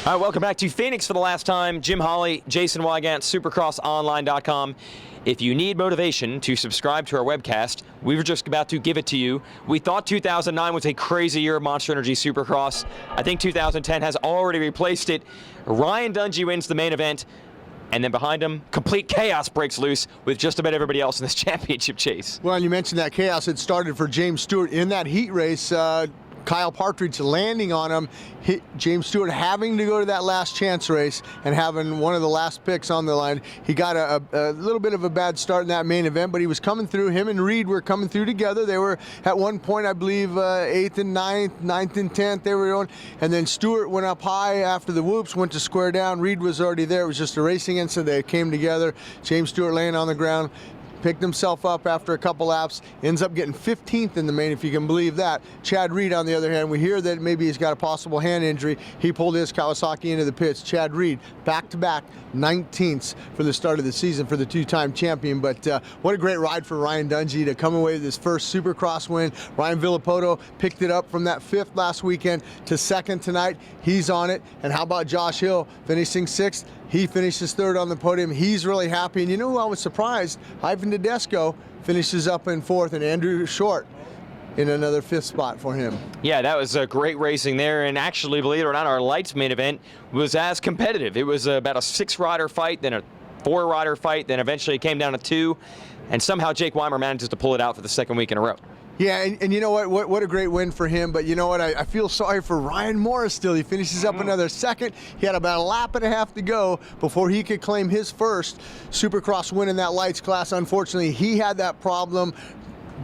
All right, welcome back to Phoenix for the last time. Jim Holley, Jason Weigandt, supercrossonline.com. If you need motivation to subscribe to our webcast, we were just about to give it to you. We thought 2009 was a crazy year of Monster Energy Supercross. I think 2010 has already replaced it. Ryan Dungey wins the main event, and then behind him, complete chaos breaks loose with just about everybody else in this championship chase. Well, and you mentioned that chaos. It started for James Stewart in that heat race. Kyle Partridge landing on him, James Stewart having to go to that last chance race and having one of the last picks on the line. He got a little bit of a bad start in that main event, but he was coming through. Him and Reed were coming through together. They were at one point, I believe, 8th and 9th and 10th. They were on, and then Stewart went up high after the whoops, went to square down. Reed was already there. It was just a racing incident. They came together. James Stewart laying on the ground, picked himself up after a couple laps, ends up getting 15th in the main, if you can believe that. Chad Reed, on the other hand, we hear that maybe he's got a possible hand injury. He pulled his Kawasaki into the pits. Chad Reed, back-to-back 19ths for the start of the season for the two-time champion. But what a great ride for Ryan Dungey to come away with his first Supercross win. Ryan Villapoto picked it up from that 5th last weekend to 2nd tonight. He's on it. And how about Josh Hill finishing 6th? He finishes 3rd on the podium. He's really happy. And you know who I was surprised? Ivan Tedesco finishes up in 4th, and Andrew Short in another 5th spot for him. Yeah, that was a great racing there. And actually, believe it or not, our lights main event was as competitive. It was about a 6-rider fight, then a 4-rider fight, then eventually it came down to 2. And somehow Jake Weimer manages to pull it out for the 2nd week in a row. Yeah, and you know what a great win for him. But you know what, I feel sorry for Ryan Morris still. He finishes up another 2nd. He had about a lap and a half to go before he could claim his first Supercross win in that lights class. Unfortunately, he had that problem.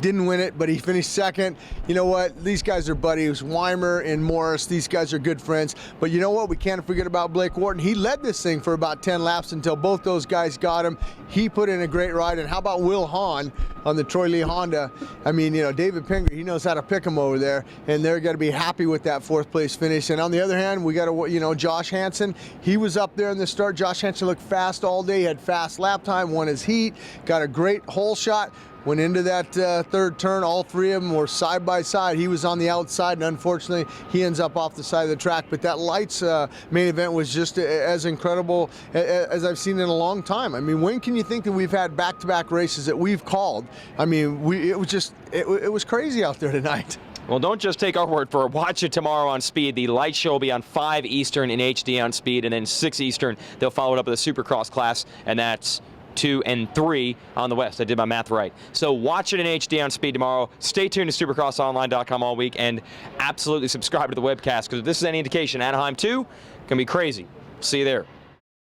Didn't win it, but he finished 2nd. You know what? These guys are buddies. Weimer and Morris, these guys are good friends. But you know what? We can't forget about Blake Wharton. He led this thing for about 10 laps until both those guys got him. He put in a great ride. And how about Will Hahn on the Troy Lee Honda? I mean, you know, David Pinger, he knows how to pick him over there, and they're going to be happy with that 4th place finish. And on the other hand, we got to, you know, Josh Hansen. He was up there in the start. Josh Hansen looked fast all day. He had fast lap time, won his heat, got a great hole shot. Went into that 3rd turn. All 3 of them were side by side. He was on the outside, and unfortunately, he ends up off the side of the track. But that lights main event was just as incredible as I've seen in a long time. I mean, when can you think that we've had back-to-back races that we've called? I mean, it was crazy out there tonight. Well, don't just take our word for it. Watch it tomorrow on Speed. The light show will be on 5 Eastern in HD on Speed, and then 6 Eastern, they'll follow it up with a Supercross class, and that's 2 and 3 on the West. I did my math right. So watch it in HD on Speed tomorrow. Stay tuned to supercrossonline.com all week, and absolutely subscribe to the webcast, because if this is any indication, Anaheim 2 can be crazy. See you there.